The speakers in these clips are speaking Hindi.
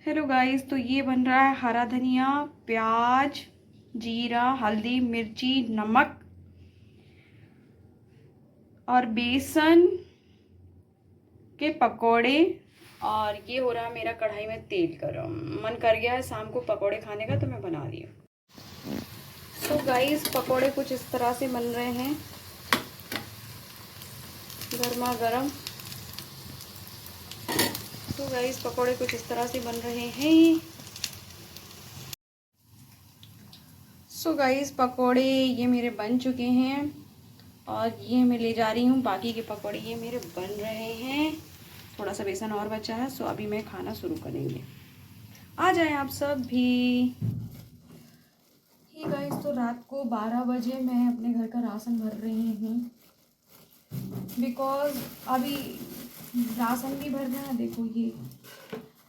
हेलो गाइस, तो ये बन रहा है हरा धनिया, प्याज, जीरा, हल्दी, मिर्ची, नमक और बेसन के पकोड़े। और ये हो रहा है मेरा कढ़ाई में तेल गरम। मन कर गया है शाम को पकोड़े खाने का, तो मैं बना रही हूँ। तो गाइस, पकोड़े कुछ इस तरह से बन रहे हैं, गर्मा गर्म। तो गाइस, पकोड़े कुछ इस तरह से बन रहे हैं। सो गाइस, पकोड़े ये मेरे बन चुके हैं और ये मैं ले जा रही हूँ। बाकी के पकोड़े ये मेरे बन रहे हैं, थोड़ा सा बेसन और बचा है। सो अभी मैं खाना शुरू करेंगे। आ जाएं आप सब भी। ही गाइस, तो रात को 12 बजे मैं अपने घर का राशन भर रही हूँ, बिकॉज अभी राशन भी भरना है। देखो, ये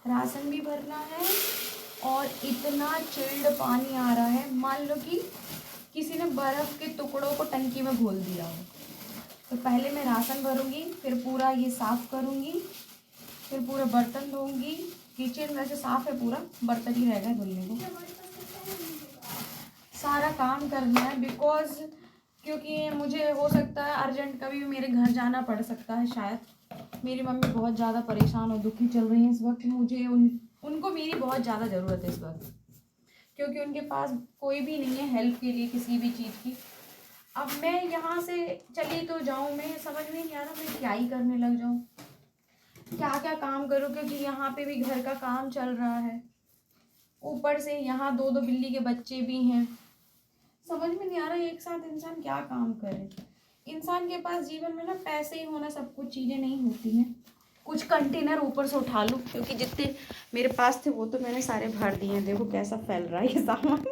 राशन भी भरना है और इतना चिल्ड पानी आ रहा है, मान लो कि किसी ने बर्फ़ के टुकड़ों को टंकी में घोल दिया हो। तो पहले मैं राशन भरूंगी, फिर पूरा ये साफ़ करूंगी, फिर पूरा बर्तन धोऊंगी। किचन वैसे साफ़ है, पूरा बर्तन ही रहेगा धुलने को। सारा काम करना है बिकॉज क्योंकि मुझे हो सकता है अर्जेंट कभी भी मेरे घर जाना पड़ सकता है शायद। मेरी मम्मी बहुत ज़्यादा परेशान और दुखी चल रही हैं इस वक्त। मुझे उनको मेरी बहुत ज़्यादा ज़रूरत है इस वक्त, क्योंकि उनके पास कोई भी नहीं है हेल्प के लिए किसी भी चीज़ की। अब मैं यहाँ से चली तो जाऊँ, मैं समझ में नहीं आ रहा मैं क्या ही करने लग जाऊँ, क्या क्या काम करूँ, क्योंकि यहाँ पे भी घर का काम चल रहा है। ऊपर से यहाँ दो बिल्ली के बच्चे भी हैं। समझ में नहीं आ रहा एक साथ इंसान क्या काम करे। इंसान के पास जीवन में ना पैसे ही होना सब कुछ चीज़ें नहीं होती हैं। कुछ कंटेनर ऊपर से उठा लूँ, क्योंकि जितने मेरे पास थे वो तो मैंने सारे भर दिए हैं। देखो कैसा फैल रहा है ये सामान।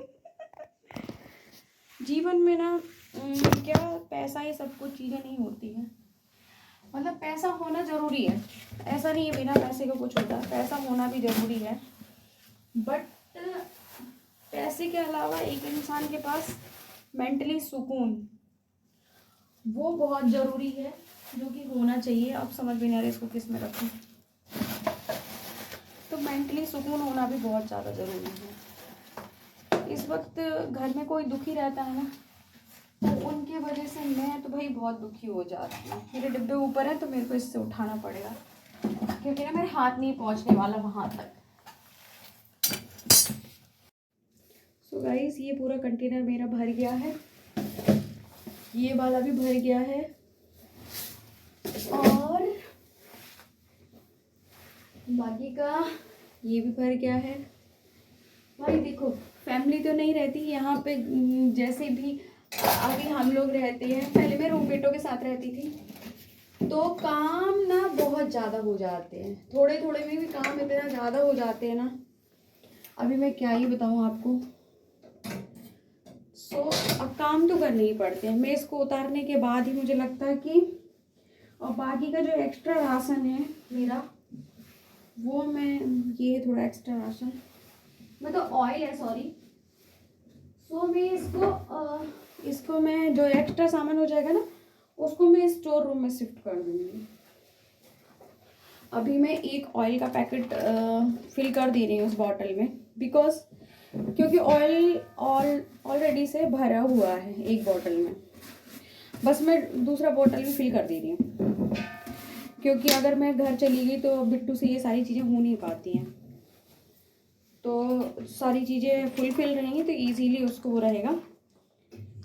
जीवन में ना क्या पैसा ही सब कुछ चीज़ें नहीं होती हैं। मतलब पैसा होना ज़रूरी है, ऐसा नहीं है बिना पैसे का कुछ होता है। पैसा होना भी ज़रूरी है, बट पैसे के अलावा एक इंसान के पास मेंटली सुकून वो बहुत ज़रूरी है, जो कि होना चाहिए। अब समझ में नहीं आ रहा इसको किस में रखूं। तो मेंटली सुकून होना भी बहुत ज़्यादा ज़रूरी है। इस वक्त घर में कोई दुखी रहता है ना, तो उनके वजह से मैं तो भाई बहुत दुखी हो जाती हूँ। मेरे डिब्बे ऊपर है तो मेरे को इससे उठाना पड़ेगा, क्योंकि ना मेरे हाथ नहीं पहुँचने वाला वहाँ तक। सो गाइस, ये पूरा कंटेनर मेरा भर गया है, ये वाला भी भर गया है और बाकी का ये भी भर गया है। भाई देखो, फैमिली तो नहीं रहती यहाँ पे। जैसे भी अभी हम लोग रहते हैं, पहले मैं रूममेटों के साथ रहती थी, तो काम ना बहुत ज़्यादा हो जाते हैं। थोड़े थोड़े में भी काम इतना ज़्यादा हो जाते हैं ना, अभी मैं क्या ही बताऊँ आपको। अब काम तो करने ही पड़ते हैं। मैं इसको उतारने के बाद ही मुझे लगता है कि, और बाकी का जो एक्स्ट्रा राशन है मेरा, वो मैं, ये थोड़ा एक्स्ट्रा राशन मतलब ऑयल है, सॉरी। सो मैं इसको मैं जो एक्स्ट्रा सामान हो जाएगा ना, उसको मैं स्टोर रूम में शिफ्ट कर दूँगी। अभी मैं एक ऑयल का पैकेट फिल कर दे रही हूँ उस बॉटल में, बिकॉज क्योंकि ऑयल ऑलरेडी से भरा हुआ है एक बॉटल में। बस मैं दूसरा बॉटल भी फिल कर दे रही हूँ, क्योंकि अगर मैं घर चली गई तो बिट्टू से ये सारी चीज़ें हो नहीं पाती हैं। तो सारी चीज़ें फुलफिल रहेंगी तो इजीली उसको वो रहेगा,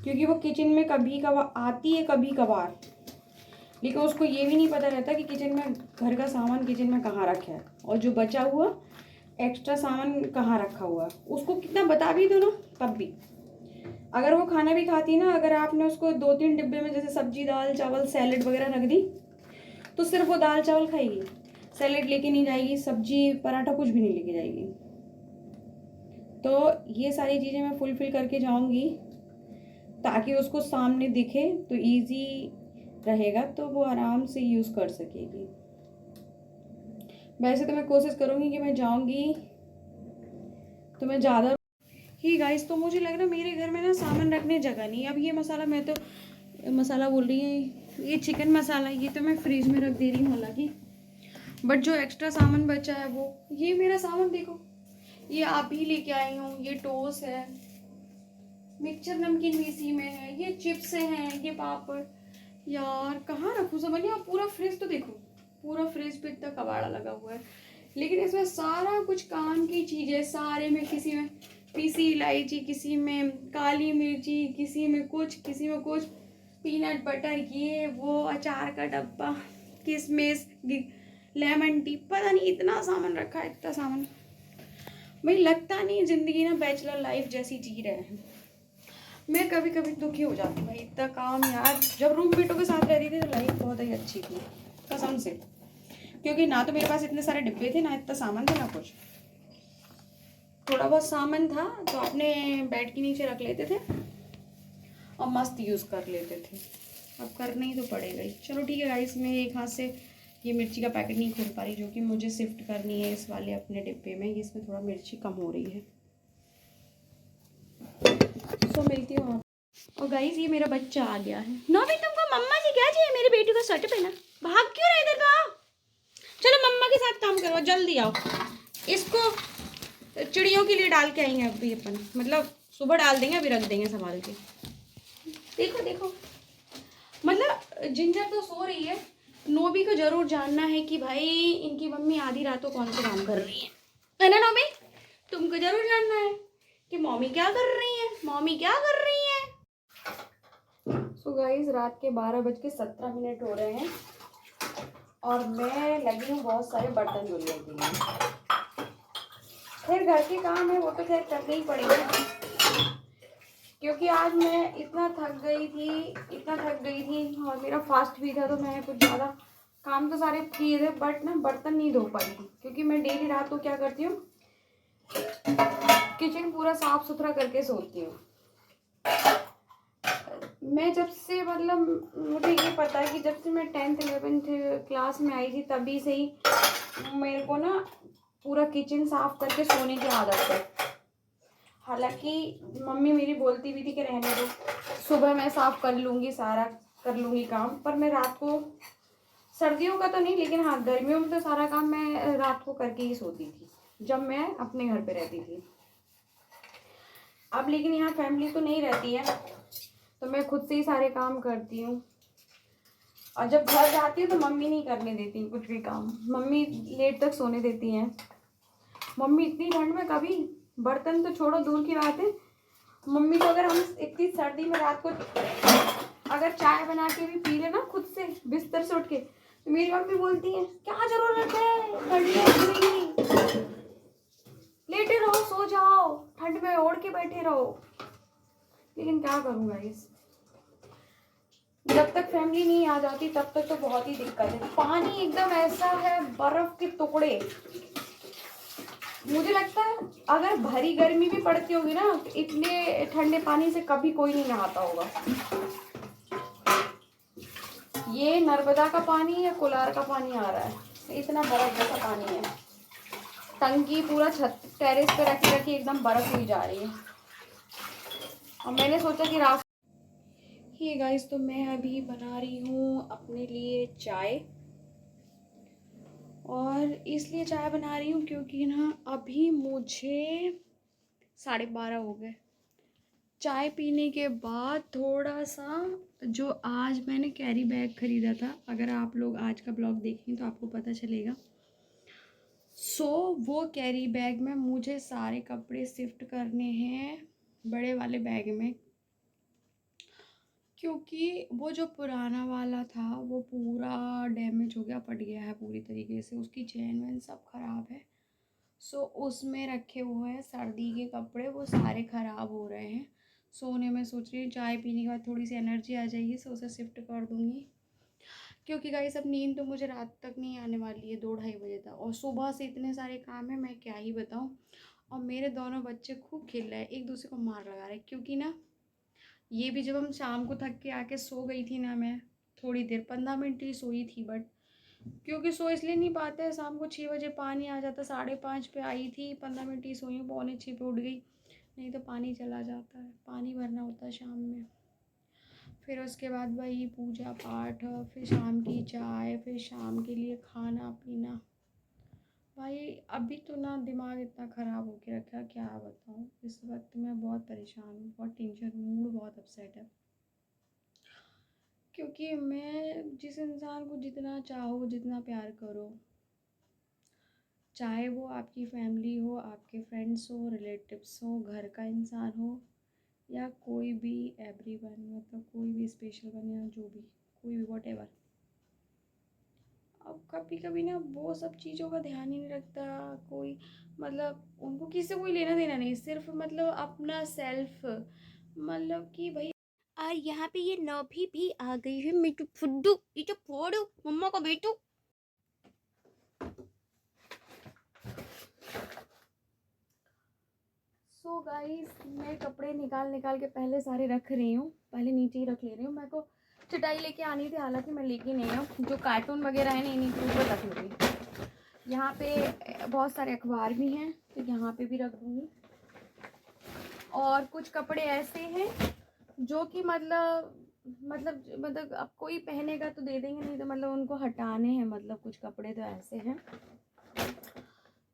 क्योंकि वो किचन में कभी कभार आती है, कभी कभार, लेकिन उसको ये भी नहीं पता रहता कि किचन में घर का सामान किचन में कहाँ रखा है, और जो बचा हुआ एक्स्ट्रा सामान कहाँ रखा हुआ है। उसको कितना बता भी दो ना, तब भी अगर वो खाना भी खाती है ना, अगर आपने उसको 2-3 डिब्बे में जैसे सब्जी, दाल, चावल, सैलेड वगैरह रख दी, तो सिर्फ वो दाल चावल खाएगी, सैलेड लेके नहीं जाएगी, सब्जी पराठा कुछ भी नहीं लेके जाएगी। तो ये सारी चीज़ें मैं फुलफिल करके जाऊंगी, ताकि उसको सामने दिखे तो इजी रहेगा, तो वो आराम से यूज़ कर सकेगी। वैसे तो मैं कोशिश करूँगी कि मैं जाऊँगी तो मैं ज़्यादा ही गाइस। तो मुझे लग रहा है मेरे घर में ना सामान रखने जगह नहीं। अब ये मसाला, मैं तो मसाला बोल रही है, ये चिकन मसाला, ये तो मैं फ्रिज में रख दे रही हूँ। हालांकि बट जो एक्स्ट्रा सामान बचा है वो, ये मेरा सामान देखो, ये आप ही लेके आई हूँ। ये टोस्ट है, मिक्सचर नमकीन भी इसी में है, ये चिप्स हैं, ये पापड़। यार कहाँ रखूँ समझ नहीं। आप पूरा फ्रिज तो देखो, पूरा फ्रिज पे इतना कबाड़ा लगा हुआ है, लेकिन इसमें सारा कुछ काम की चीज़ें, सारे में, किसी में पीसी इलायची, किसी में काली मिर्ची, किसी में कुछ, किसी में कुछ, पीनट बटर, ये वो, अचार का डब्बा, किशमिश, लेमन टी, पता नहीं इतना सामान रखा है, इतना सामान। भाई लगता नहीं ज़िंदगी ना बैचलर लाइफ जैसी जी रहे हैं। मैं कभी कभी दुखी हो जाती हूँ भाई, इतना काम यार। जब रूममेटों के साथ रहती थी तो लाइफ बहुत ही अच्छी थी कसम से, क्योंकि ना तो मेरे पास इतने सारे डिब्बे थे, ना इतना सामान था, ना कुछ। थोड़ा बहुत सामान था तो अपने बेड के नीचे रख लेते थे और मस्त यूज़ कर लेते थे। अब करना ही तो पड़ेगा ही। चलो ठीक है गाइस, मैं एक हाथ से ये मिर्ची का पैकेट नहीं खोल पा रही, जो कि मुझे शिफ्ट करनी है इस वाले अपने डिब्बे में। इसमें थोड़ा मिर्ची कम हो रही है। तो मिलती हूँ। और गाइस ये मेरा बच्चा आ गया है। नोबी तुमको मम्मा से क्या चाहिए? मेरी बेटी को शर्ट पहना। भाग क्यों रहे इधर का? चलो मम्मा के साथ काम करो, जल्दी आओ। इसको चिड़ियों के लिए डाल के आएंगे अभी अपन, मतलब सुबह डाल देंगे, अभी रख देंगे संभाल के। देखो देखो, मतलब जिंजर तो सो रही है, नोबी को जरूर जानना है कि भाई इनकी मम्मी आधी रातों कौन से काम कर रही है ना नोबी? तुमको जरूर जानना है कि मम्मी क्या कर रही है, मम्मी क्या कर रही है। सो गाइस रात के 12:17 हो रहे हैं और मैं लगी हूँ बहुत सारे बर्तन धुलने के लिए। खैर घर के काम है वो तो खैर करने ही पड़ेगा, क्योंकि आज मैं इतना थक गई थी और मेरा फास्ट भी था, तो मैंने कुछ ज़्यादा काम तो सारे किए थे, बट ना बर्तन नहीं धो पाई थी, क्योंकि मैं डेली रात को क्या करती हूँ, किचन पूरा साफ सुथरा करके सोती हूँ। मैं जब से, मतलब मुझे ये पता है कि जब से मैं 10th 11th क्लास में आई थी तभी से ही मेरे को ना पूरा किचन साफ करके सोने की आदत है। हालांकि मम्मी मेरी बोलती भी थी कि रहने दो, सुबह मैं साफ कर लूँगी, सारा कर लूँगी काम, पर मैं रात को, सर्दियों का तो नहीं लेकिन हाँ गर्मियों में तो सारा काम मैं रात को करके ही सोती थी जब मैं अपने घर पे रहती थी। अब लेकिन यहाँ फैमिली तो नहीं रहती है, तो मैं खुद से ही सारे काम करती हूँ। और जब घर जाती हूँ तो मम्मी नहीं करने देती कुछ भी काम, मम्मी लेट तक सोने देती हैं। मम्मी इतनी ठंड में कभी, बर्तन तो छोड़ो दूर की बात है, मम्मी को अगर हम इतनी सर्दी में रात को अगर चाय बना के भी पी लेना खुद से बिस्तर से उठ के, तो मेरी मम्मी बोलती है क्या जरूरत है, ठंड में लेटे रहो, सो जाओ, ठंड में ओढ़ के बैठे रहो। लेकिन क्या करूँ गाइस, जब तक फैमिली नहीं आ जाती तब तक तो बहुत ही दिक्कत है। पानी एकदम ऐसा है, बर्फ के टुकड़े। मुझे लगता है अगर भरी गर्मी भी पड़ती होगी ना, तो इतने ठंडे पानी से कभी कोई नहीं नहाता होगा। ये नर्मदा का पानी या कोलार का पानी आ रहा है, इतना बर्फ जैसा पानी है। टंकी पूरा छत टेरेस पे रखी रखी एकदम बर्फ हुई जा रही है। और मैंने सोचा कि रात ही गाइस, तो मैं अभी बना रही हूँ अपने लिए चाय, और इसलिए चाय बना रही हूँ क्योंकि ना अभी मुझे 12:30 हो गए। चाय पीने के बाद थोड़ा सा, जो आज मैंने कैरी बैग ख़रीदा था, अगर आप लोग आज का ब्लॉग देखें तो आपको पता चलेगा। वो कैरी बैग में मुझे सारे कपड़े शिफ्ट करने हैं बड़े वाले बैग में, क्योंकि वो जो पुराना वाला था वो पूरा डैमेज हो गया, फट गया है पूरी तरीके से, उसकी चैन वैन सब ख़राब है। उसमें रखे हुए हैं सर्दी के कपड़े, वो सारे ख़राब हो रहे हैं। सोने में सोच रही हूँ चाय पीने के बाद थोड़ी सी एनर्जी आ जाएगी, उसे शिफ्ट कर दूँगी, क्योंकि गाइस अब नींद तो मुझे रात तक नहीं आने वाली है, 2-2:30 बजे तक, और सुबह से इतने सारे काम हैं मैं क्या ही बताऊँ। और मेरे दोनों बच्चे खूब खेल रहे हैं, एक दूसरे को मार लगा रहे हैं, क्योंकि ना ये भी, जब हम शाम को थक के आके सो गई थी ना, मैं थोड़ी देर 15 मिनट ही सोई थी, बट क्योंकि सो इसलिए नहीं पाते हैं, शाम को 6 बजे पानी आ जाता, 5:30 पे आई थी, 15 मिनट ही सोई हूँ, 5:45 पे उठ गई, नहीं तो पानी चला जाता है, पानी भरना होता है शाम में। फिर उसके बाद वही पूजा पाठ, फिर शाम की चाय, फिर शाम के लिए खाना पीना, भाई अभी तो ना दिमाग इतना ख़राब हो के रखा, क्या बताऊँ। इस वक्त मैं बहुत परेशान हूँ, बहुत टेंशन, मूड बहुत अपसेट है। क्योंकि मैं जिस इंसान को जितना चाहो, जितना प्यार करो, चाहे वो आपकी फैमिली हो, आपके फ्रेंड्स हो, रिलेटिव्स हो, घर का इंसान हो, या कोई भी, एवरीवन, मतलब कोई भी स्पेशल वन, या जो भी, कोई भी, वॉटेवर। अब कभी कभी ना वो सब चीज़ों का ध्यान ही नहीं रखता कोई, मतलब उनको किसी से कोई लेना देना नहीं, सिर्फ मतलब अपना सेल्फ, मतलब कि भाई। और यहाँ पे ये नौभी भी आ गई है, मैं तो फुद्दू, ये तो फोड़ू मम्मा को बेटू। सो गाइस, मैं कपड़े निकाल निकाल के पहले सारे रख रही हूँ, पहले नीचे ही रख ले रही हूँ। मेरे को चटाई लेके आनी थी, हालांकि मैं लेके नहीं हूँ। जो कार्टून वगैरह है ना, इन्हीं के ऊपर रख लूँगी। यहाँ पे बहुत सारे अखबार भी हैं, तो यहाँ पे भी रख दूँगी। और कुछ कपड़े ऐसे हैं जो कि मतलब अब कोई पहनेगा तो दे देंगे, नहीं तो मतलब उनको हटाने हैं। मतलब कुछ कपड़े तो ऐसे हैं।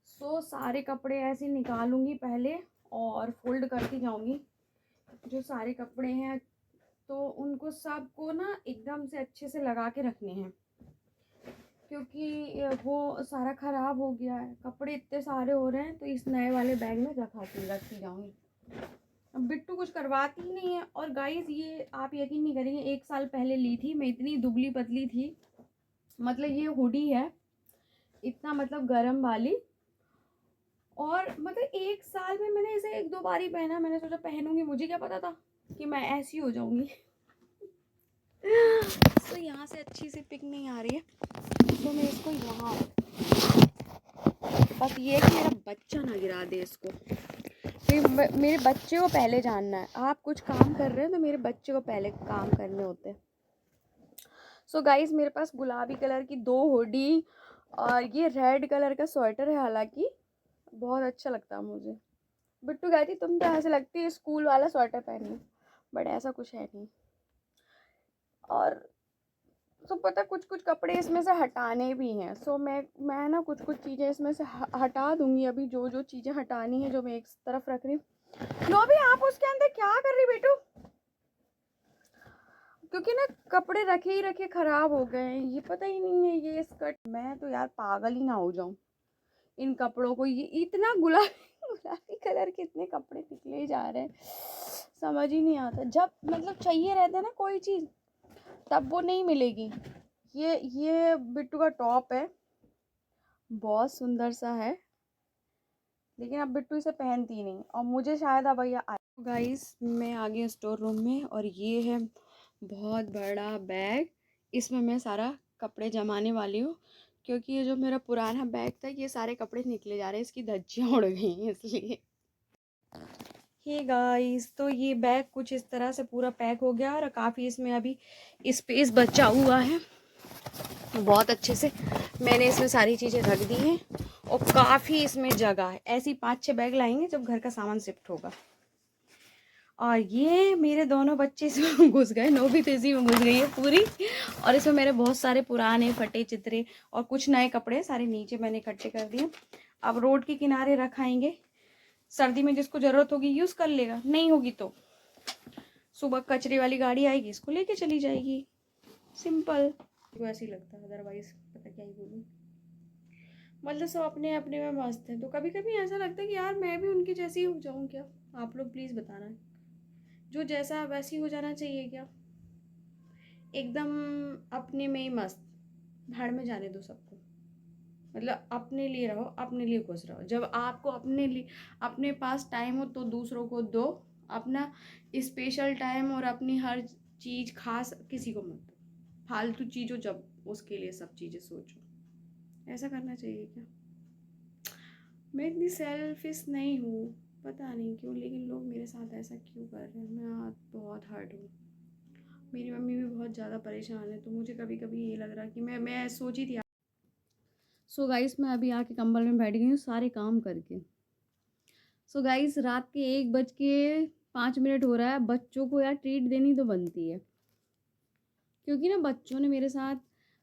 सो सारे कपड़े ऐसे निकालूंगी पहले और फोल्ड करती जाऊंगी। जो सारे कपड़े हैं तो उनको सबको ना एकदम से अच्छे से लगा के रखने हैं, क्योंकि वो सारा ख़राब हो गया है। कपड़े इतने सारे हो रहे हैं, तो इस नए वाले बैग में रखती जाऊंगी। अब बिट्टू कुछ करवाती ही नहीं है। और गाइस, ये आप यकीन नहीं करेंगे, 1 साल पहले ली थी मैं, इतनी दुबली पतली थी। मतलब ये हुडी है, इतना मतलब गर्म वाली। और मतलब 1 साल में मैंने इसे 1-2 बार ही पहना। मैंने सोचा पहनूंगी, मुझे क्या पता था कि मैं ऐसी हो जाऊंगी। तो यहाँ से अच्छी सी पिक नहीं आ रही है, तो मैं इसको यहाँ, बस ये कि मेरा बच्चा ना गिरा दे इसको। मेरे बच्चे को पहले जानना है। आप कुछ काम कर रहे हैं तो मेरे बच्चे को पहले काम करने होते हैं। सो गाइस, मेरे पास गुलाबी कलर की 2 हुडी और ये रेड कलर का स्वेटर है, हालांकि बहुत अच्छा लगता है मुझे। बिट्टू कहती तुम तो ऐसे लगती है स्कूल वाला स्वेटर पहनी, बट ऐसा कुछ है नहीं। और तो पता, कुछ कुछ कपड़े इसमें से हटाने भी हैं। सो मैं ना कुछ कुछ चीज़ें इसमें से हटा दूंगी अभी। जो जो चीज़ें हटानी है, जो मैं एक तरफ रख रही हूँ। लो भी, आप उसके अंदर क्या कर रही बेटू? क्योंकि ना कपड़े रखे ही रखे ख़राब हो गए हैं। ये पता ही नहीं है ये स्कर्ट, मैं तो यार पागल ही ना हो जाऊं इन कपड़ों को। ये इतना गुलाबी गुलाबी कलर के इतने कपड़े निकले जा रहे हैं, समझ ही नहीं आता। जब मतलब चाहिए रहता है ना कोई चीज़, तब वो नहीं मिलेगी। ये बिट्टू का टॉप है, बहुत सुंदर सा है, लेकिन अब बिट्टू इसे पहनती ही नहीं। और मुझे शायद अब भैया आए। गाइस, मैं आ गई स्टोर रूम में, और ये है बहुत बड़ा बैग। इसमें मैं सारा कपड़े जमाने वाली हूँ, क्योंकि ये जो मेरा पुराना बैग था, ये सारे कपड़े निकले जा रहे हैं, इसकी धज्जियाँ उड़ गई हैं इसलिए। हे गाइस, तो ये बैग कुछ इस तरह से पूरा पैक हो गया, और काफ़ी इसमें अभी स्पेस बचा हुआ है। बहुत अच्छे से मैंने इसमें सारी चीज़ें रख दी हैं, और काफ़ी इसमें जगह है। ऐसी 5-6 बैग लाएंगे जब घर का सामान शिफ्ट होगा। और ये मेरे दोनों बच्चे इसमें घुस गए, नोबी तो इसी में घुस गई है पूरी। और इसमें मेरे बहुत सारे पुराने फटे चित्रे और कुछ नए कपड़े सारे नीचे मैंने इकट्ठे कर दिए। अब रोड के किनारे रखाएंगे, सर्दी में जिसको ज़रूरत होगी यूज़ कर लेगा, नहीं होगी तो सुबह कचरे वाली गाड़ी आएगी, इसको लेके चली जाएगी। सिंपल। तो ऐसे ही लगता है, अदरवाइज पता क्या ही बोलूँ। मतलब सब अपने अपने में मस्त है। तो कभी कभी ऐसा लगता है कि यार मैं भी उनकी जैसी हो जाऊँ क्या? आप लोग प्लीज़ बताना, जो जैसा वैसी हो जाना चाहिए क्या? एकदम अपने में ही मस्त, भाड़ में जाने दो सबको। मतलब अपने लिए रहो, अपने लिए खुश रहो। जब आपको अपने लिए, अपने पास टाइम हो तो दूसरों को दो अपना स्पेशल टाइम, और अपनी हर चीज़ खास किसी को मत दो। फालतू चीज़ हो जब, उसके लिए सब चीज़ें सोचो। ऐसा करना चाहिए क्या? मैं इतनी सेल्फिश नहीं हूँ, पता नहीं क्यों, लेकिन लोग मेरे साथ ऐसा क्यों कर रहे हैं। मैं आज बहुत हर्ट हूँ। मेरी मम्मी भी बहुत ज़्यादा परेशान है, तो मुझे कभी कभी ये लग रहा कि मैं सोची थी। सो गाइस, मैं अभी आके कंबल में बैठ गई हूँ सारे काम करके। सो गाइस, रात के 1:05 हो रहा है। बच्चों को यार ट्रीट देनी तो बनती है, क्योंकि ना बच्चों ने मेरे साथ,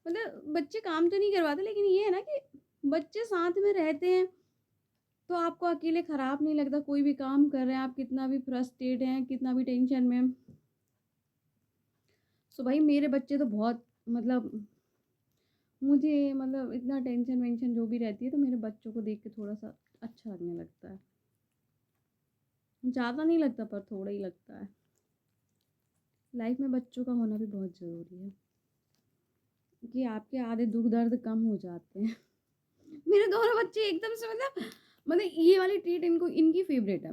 मतलब बच्चे काम तो नहीं करवाते, लेकिन ये है ना कि बच्चे साथ में रहते हैं तो आपको अकेले ख़राब नहीं लगता, कोई भी काम कर रहे हैं आप, कितना भी फ्रस्ट्रेट हैं, कितना भी टेंशन में। सो भाई मेरे बच्चे तो बहुत मतलब मुझे मतलब इतना टेंशन वेंशन जो भी रहती है तो मेरे बच्चों को देख के थोड़ा-सा अच्छा लगने लगता है। ज़्यादा नहीं लगता पर थोड़ा ही लगता है। लाइफ में बच्चों का होना भी बहुत ज़रूरी है कि आपके आधे दुःख दर्द कम हो जाते हैं। मेरे दोनों बच्चे एकदम से मतलब ये वाली ट्रीट इनको इनकी फ़ेवरेट है।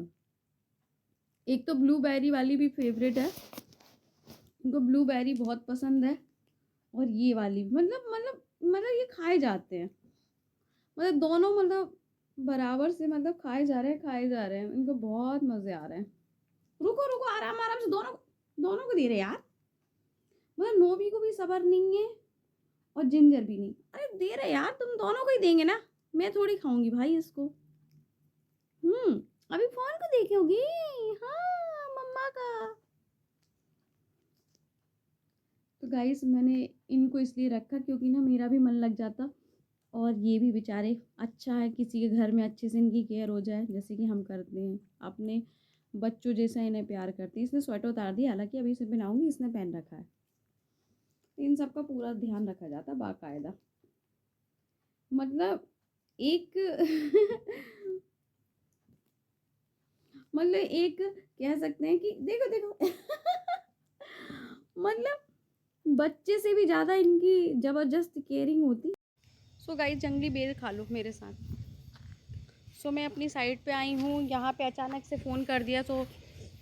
एक तो ब्लूबेरी वाली भी फ़ेवरेट है, इनको ब्लूबेरी बहुत पसंद है और ये वाली भी मतलब ये खाए जाते हैं। मतलब दोनों मतलब बराबर से मतलब खाए जा रहे हैं। इनको बहुत मज़े आ रहे हैं। रुको, रुको आराम-आराम से दोनों दोनों को दे रहे यार। मतलब नोबी को भी सब्र नहीं है और जिंजर भी नहीं। अरे दे रहे यार, तुम दोनों को ही देंगे ना, मैं थोड़ी खाऊंगी भाई इसको। अभी फोन को देखोगी? हाँ मम्मा का। तो गाइस मैंने इनको इसलिए रखा क्योंकि ना मेरा भी मन लग जाता और ये भी बेचारे अच्छा है किसी के घर में अच्छे से इनकी केयर हो जाए जैसे कि हम करते हैं अपने बच्चों जैसा इन्हें प्यार करते हैं। इसने स्वेटर उतार दिया, हालांकि अभी इसे पहनाऊंगी, इसने पहन रखा है। इन सब का पूरा ध्यान रखा जाता बाकायदा। मतलब एक मतलब एक कह सकते हैं कि देखो देखो मतलब बच्चे से भी ज़्यादा इनकी ज़बरदस्त केयरिंग होती। सो गाइस जंगली बेर खा लो मेरे साथ। सो मैं अपनी साइड पे आई हूँ, यहाँ पे अचानक से फ़ोन कर दिया तो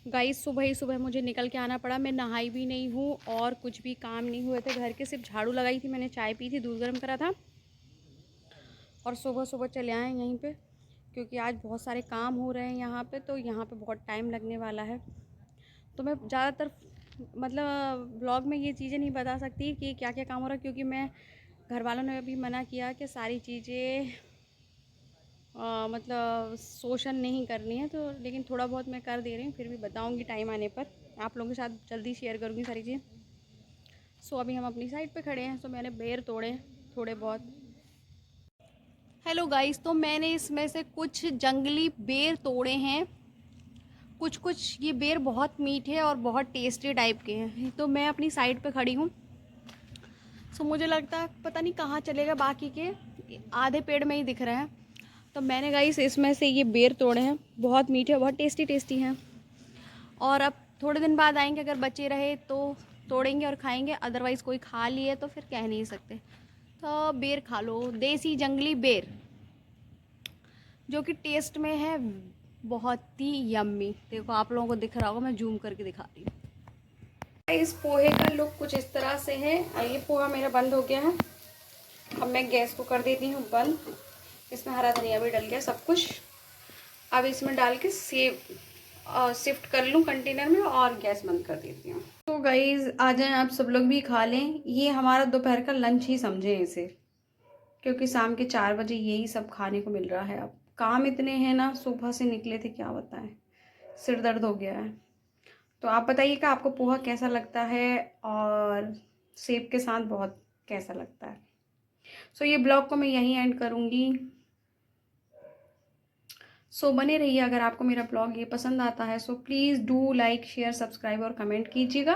गाइस सुबह ही सुबह मुझे निकल के आना पड़ा। मैं नहाई भी नहीं हूँ और कुछ भी काम नहीं हुए थे घर के, सिर्फ झाड़ू लगाई थी, मैंने चाय पी थी, दूध गर्म करा था और सुबह सुबह चले आए यहीं पे क्योंकि आज बहुत सारे काम हो रहे हैं यहाँ पे, तो यहाँ पे बहुत टाइम लगने वाला है। तो मैं ज़्यादातर मतलब ब्लॉग में ये चीज़ें नहीं बता सकती कि क्या क्या काम हो रहा है क्योंकि मैं घर वालों ने भी मना किया कि सारी चीज़ें मतलब सोशल नहीं करनी है, तो लेकिन थोड़ा बहुत मैं कर दे रही हूँ, फिर भी बताऊँगी टाइम आने पर, आप लोगों के साथ जल्दी शेयर करूँगी सारी चीज़ें। सो अभी हम अपनी साइड पे खड़े हैं। सो मैंने बेर तोड़े थोड़े बहुत। हेलो गाइस, तो मैंने इसमें से कुछ जंगली बेर तोड़े हैं। कुछ कुछ ये बेर बहुत मीठे और बहुत टेस्टी टाइप के हैं। तो मैं अपनी साइड पे खड़ी हूँ। सो मुझे लगता है पता नहीं कहाँ चलेगा, बाकी के आधे पेड़ में ही दिख रहे हैं। तो मैंने गाइस इसमें से ये बेर तोड़े हैं, बहुत मीठे बहुत टेस्टी टेस्टी हैं। और अब थोड़े दिन बाद आएंगे, अगर बचे रहे तो तोड़ेंगे और खाएंगे, अदरवाइज़ कोई खा लिए तो फिर कह नहीं सकते। तो बेर खा लो, देसी जंगली बेर जो कि टेस्ट में है बहुत ही यम्मी। देखो आप लोगों को दिख रहा होगा, मैं जूम करके दिखा रही हूँ। इस पोहे का लुक कुछ इस तरह से है। ये पोहा मेरा बंद हो गया है, अब मैं गैस को कर देती हूँ बंद। इसमें हरा धनिया भी डल गया सब कुछ। अब इसमें डाल के शिफ्ट कर लूँ कंटेनर में और गैस बंद कर देती हूँ। तो गाइज आ जाएं आप सब लोग भी खा लें। ये हमारा दोपहर का लंच ही समझें इसे, क्योंकि शाम के 4 बजे यही सब खाने को मिल रहा है। अब काम इतने हैं ना, सुबह से निकले थे, क्या बताएं, सिर दर्द हो गया है। तो आप बताइएगा आपको पोहा कैसा लगता है और सेब के साथ बहुत कैसा लगता है। सो ये ब्लॉग को मैं यहीं एंड करूँगी। सो बने रहिए, अगर आपको मेरा ब्लॉग ये पसंद आता है so please do like share subscribe और कमेंट कीजिएगा।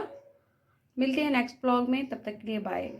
मिलते हैं नेक्स्ट ब्लॉग में, तब तक के लिए बाय।